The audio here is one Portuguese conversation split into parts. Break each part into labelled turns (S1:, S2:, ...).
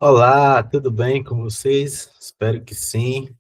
S1: Olá, tudo bem com vocês? Espero que sim.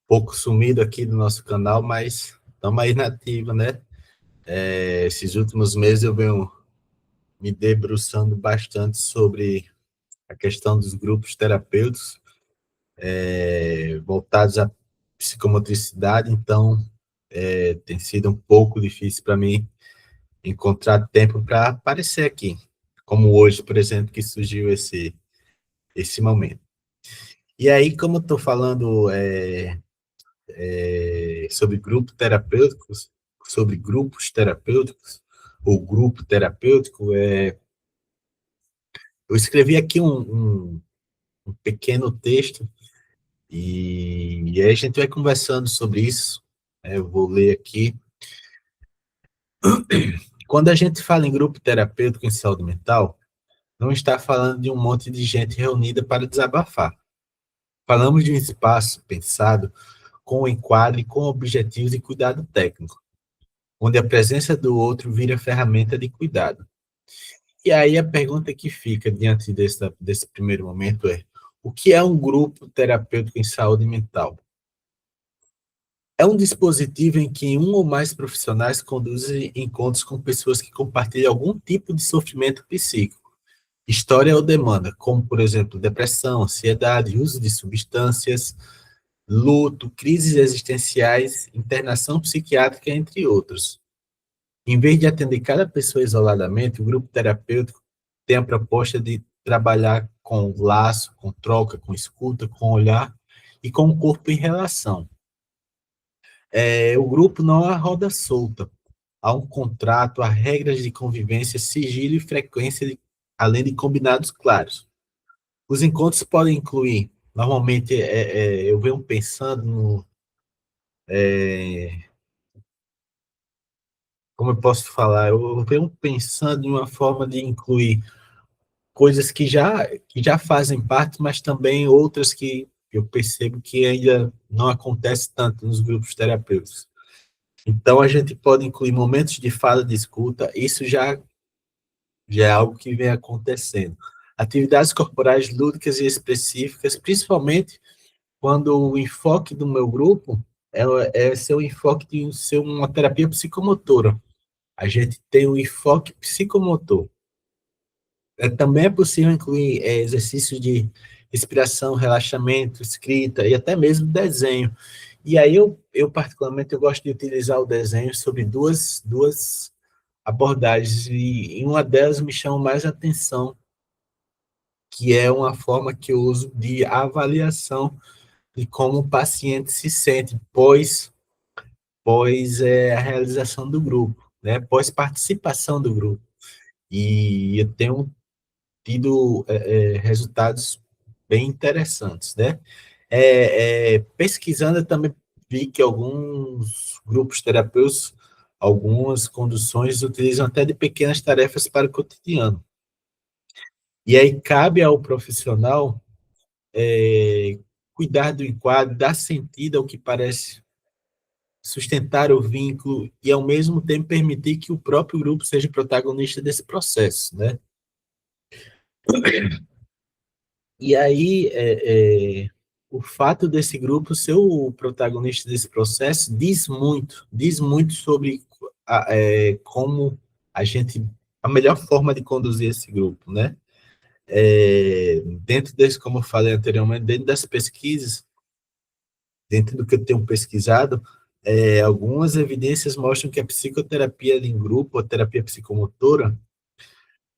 S1: Pouco sumido aqui do nosso canal, mas estamos aí na ativa, né? Esses últimos meses eu venho me debruçando bastante sobre a questão dos grupos terapêuticos voltados à psicomotricidade, então tem sido um pouco difícil para mim encontrar tempo para aparecer aqui, como hoje, por exemplo, que surgiu esse momento. E aí, como eu estou falando sobre grupos terapêuticos, ou grupo terapêutico, eu escrevi aqui um pequeno texto e aí a gente vai conversando sobre isso. Eu vou ler aqui. Quando a gente fala em grupo terapêutico em saúde mental, não está falando de um monte de gente reunida para desabafar. Falamos de um espaço pensado com enquadre, com objetivos e cuidado técnico, onde a presença do outro vira ferramenta de cuidado. E aí a pergunta que fica diante desse primeiro momento é: o que é um grupo terapêutico em saúde mental? É um dispositivo em que um ou mais profissionais conduzem encontros com pessoas que compartilham algum tipo de sofrimento psíquico, história ou demanda, como, por exemplo, depressão, ansiedade, uso de substâncias, luto, crises existenciais, internação psiquiátrica, entre outros. Em vez de atender cada pessoa isoladamente, o grupo terapêutico tem a proposta de trabalhar com laço, com troca, com escuta, com olhar e com o corpo em relação. O grupo não é roda solta. Há um contrato, há regras de convivência, sigilo e frequência, além de combinados claros. Os encontros podem incluir, normalmente, eu venho pensando no, como eu posso falar, eu venho pensando em uma forma de incluir coisas que já fazem parte, mas também outras que eu percebo que ainda não acontece tanto nos grupos terapêuticos. Então, a gente pode incluir momentos de fala de escuta, isso já é algo que vem acontecendo. Atividades corporais lúdicas e específicas, principalmente quando o enfoque do meu grupo é ser o enfoque de ser uma terapia psicomotora. A gente tem o enfoque psicomotor. Também é possível incluir exercícios de respiração, relaxamento, escrita e até mesmo desenho. E aí eu particularmente, eu gosto de utilizar o desenho sobre duas abordagens, e uma delas me chama mais atenção, que é uma forma que eu uso de avaliação de como o paciente se sente pós a realização do grupo, né? Pós participação do grupo. E eu tenho tido resultados bem interessantes, né? Pesquisando, eu também vi que alguns grupos terapêuticos, algumas conduções utilizam até de pequenas tarefas para o cotidiano. E aí cabe ao profissional cuidar do enquadro, dar sentido ao que parece, sustentar o vínculo e, ao mesmo tempo, permitir que o próprio grupo seja protagonista desse processo, né? E aí, o fato desse grupo ser o protagonista desse processo diz muito sobre como a melhor forma de conduzir esse grupo, né? Dentro desse, como eu falei anteriormente, dentro das pesquisas, dentro do que eu tenho pesquisado, algumas evidências mostram que a psicoterapia em grupo, a terapia psicomotora,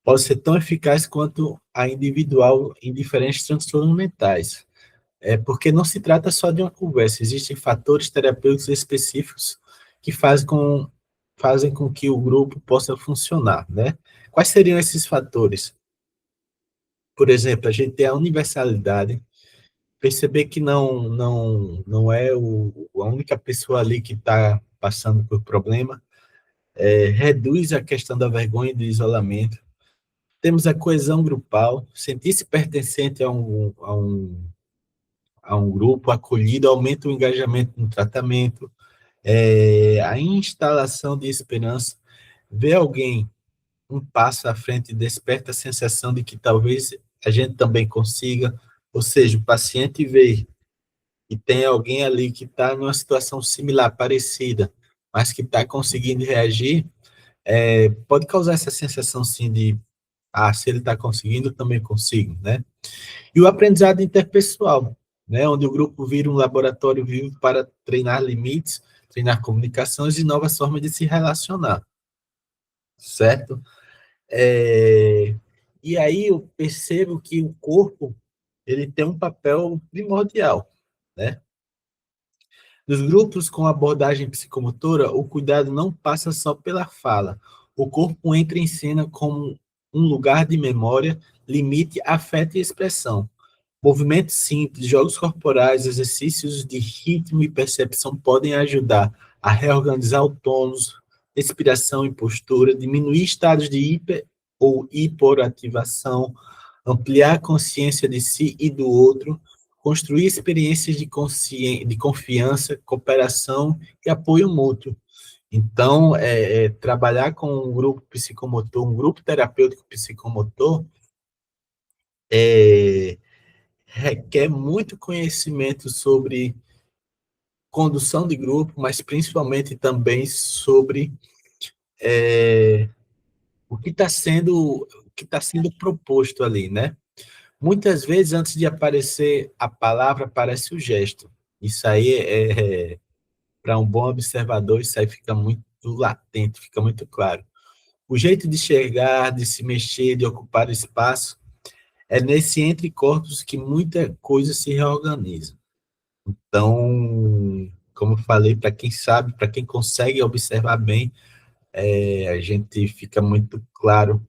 S1: pode ser tão eficaz quanto a individual em diferentes transtornos mentais. Porque não se trata só de uma conversa, existem fatores terapêuticos específicos que fazem com que o grupo possa funcionar, né? Quais seriam esses fatores? Por exemplo, a gente tem a universalidade, perceber que não é a única pessoa ali que está passando por problema, reduz a questão da vergonha e do isolamento. Temos a coesão grupal, sentir-se pertencente a um grupo acolhido, aumenta o engajamento no tratamento, a instalação de esperança, ver alguém um passo à frente desperta a sensação de que talvez a gente também consiga. Ou seja, o paciente vê e tem alguém ali que está numa situação similar, parecida, mas que está conseguindo reagir, pode causar essa sensação, sim, de, se ele está conseguindo, eu também consigo, né? E o aprendizado interpessoal, né? Onde o grupo vira um laboratório vivo para treinar limites, treinar comunicações e novas formas de se relacionar, certo? É, e aí eu percebo que o corpo, ele tem um papel primordial, né? Nos grupos com abordagem psicomotora, o cuidado não passa só pela fala. O corpo entra em cena como um lugar de memória, limite, afeto e expressão. Movimentos simples, jogos corporais, exercícios de ritmo e percepção podem ajudar a reorganizar o tônus, respiração e postura, diminuir estados de hiper ou hiporativação, ampliar a consciência de si e do outro, construir experiências de confiança, cooperação e apoio mútuo. Então, trabalhar com um grupo psicomotor, um grupo terapêutico psicomotor, é, requer muito conhecimento sobre condução de grupo, mas principalmente também sobre o que está sendo proposto ali, né? Muitas vezes, antes de aparecer a palavra, aparece o gesto. Isso aí para um bom observador, isso aí fica muito latente, fica muito claro. O jeito de enxergar, de se mexer, de ocupar espaço, é nesse entre corpos que muita coisa se reorganiza. Então, como eu falei, para quem sabe, para quem consegue observar bem, a gente fica muito claro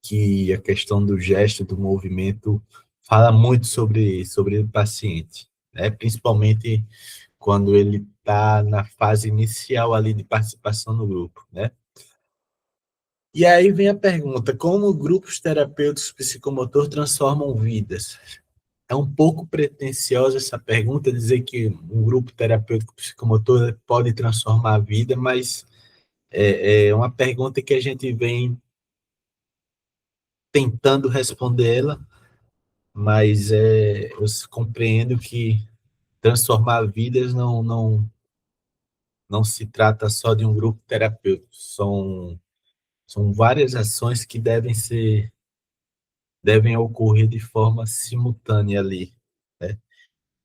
S1: que a questão do gesto, do movimento, fala muito sobre o paciente, né? Principalmente quando ele está na fase inicial ali de participação no grupo, né? E aí vem a pergunta, como grupos terapêuticos psicomotor transformam vidas? É um pouco pretensiosa essa pergunta, dizer que um grupo terapêutico psicomotor pode transformar a vida, mas é uma pergunta que a gente vem tentando responder ela, mas eu compreendo que transformar vidas não se trata só de um grupo terapêutico, são várias ações que devem ocorrer de forma simultânea ali, né?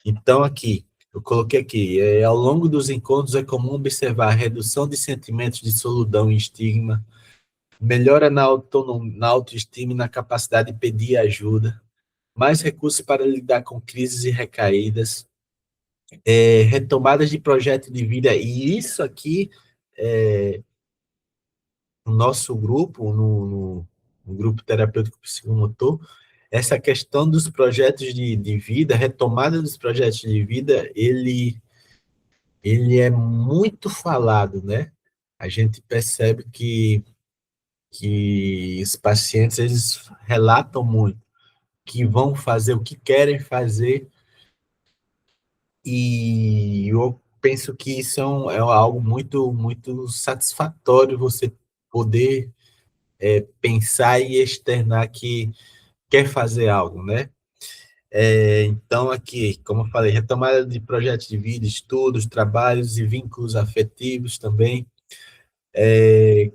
S1: Então, aqui, eu coloquei aqui, ao longo dos encontros é comum observar a redução de sentimentos de solidão e estigma, melhora na autoestima e na capacidade de pedir ajuda, mais recursos para lidar com crises e recaídas, retomadas de projeto de vida, e isso aqui, no nosso grupo, no grupo terapêutico psicomotor, essa questão dos projetos de vida, retomada dos projetos de vida, ele é muito falado, né? A gente percebe que os pacientes, eles relatam muito que vão fazer o que querem fazer, e eu penso que isso é algo muito satisfatório, você poder pensar e externar que quer fazer algo, né? Então, aqui, como eu falei, retomada de projetos de vida, estudos, trabalhos e vínculos afetivos também.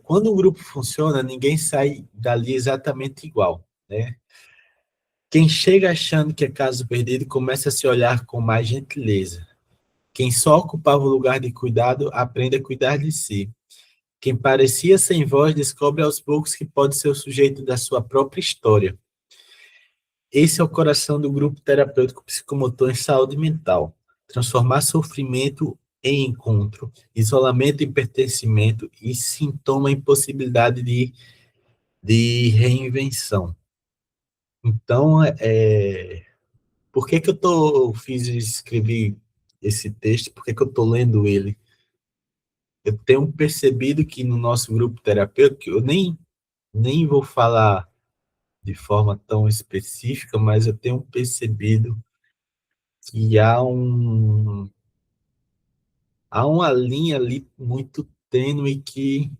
S1: Quando um grupo funciona, ninguém sai dali exatamente igual, né? Quem chega achando que é caso perdido começa a se olhar com mais gentileza. Quem só ocupava o lugar de cuidado aprende a cuidar de si. Quem parecia sem voz descobre aos poucos que pode ser o sujeito da sua própria história. Esse é o coração do grupo terapêutico psicomotor em saúde mental. Transformar sofrimento em encontro, isolamento em pertencimento e sintoma em possibilidade de reinvenção. Então, por que que escrevi esse texto? Por que que eu estou lendo ele? Eu tenho percebido que no nosso grupo terapêutico, eu nem vou falar de forma tão específica, mas eu tenho percebido que há uma linha ali muito tênue que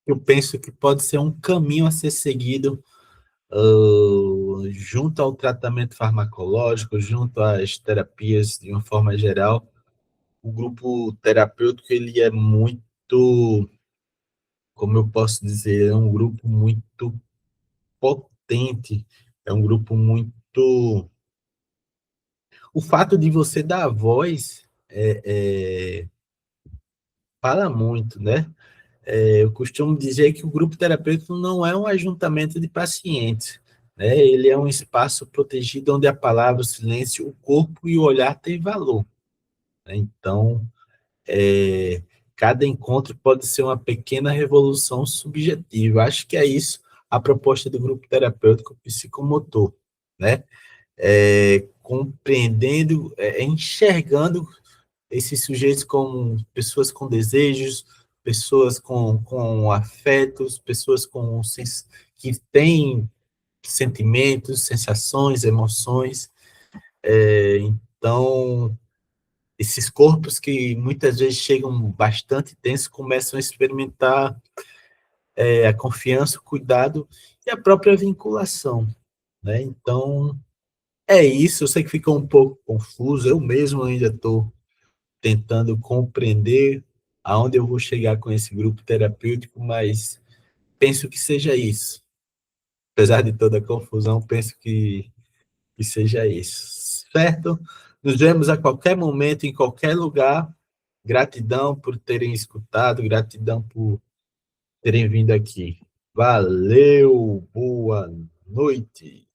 S1: eu penso que pode ser um caminho a ser seguido junto ao tratamento farmacológico, junto às terapias de uma forma geral, o grupo terapêutico ele é muito, como eu posso dizer, é um grupo muito potente, é um grupo muito. O fato de você dar voz fala muito, né? Eu costumo dizer que o grupo terapêutico não é um ajuntamento de pacientes, né? Ele é um espaço protegido onde a palavra, o silêncio, o corpo e o olhar têm valor, né? Então, é, cada encontro pode ser uma pequena revolução subjetiva. Acho que é isso a proposta do grupo terapêutico psicomotor, né? Compreendendo, enxergando esses sujeitos como pessoas com desejos, pessoas com afetos, pessoas que têm sentimentos, sensações, emoções. Então, esses corpos que muitas vezes chegam bastante tensos começam a experimentar a confiança, o cuidado e a própria vinculação, né? Então, é isso. Eu sei que ficou um pouco confuso, eu mesmo ainda estou tentando compreender aonde eu vou chegar com esse grupo terapêutico, mas penso que seja isso. Apesar de toda a confusão, penso que seja isso. Certo? Nos vemos a qualquer momento, em qualquer lugar. Gratidão por terem escutado, gratidão por terem vindo aqui. Valeu, boa noite.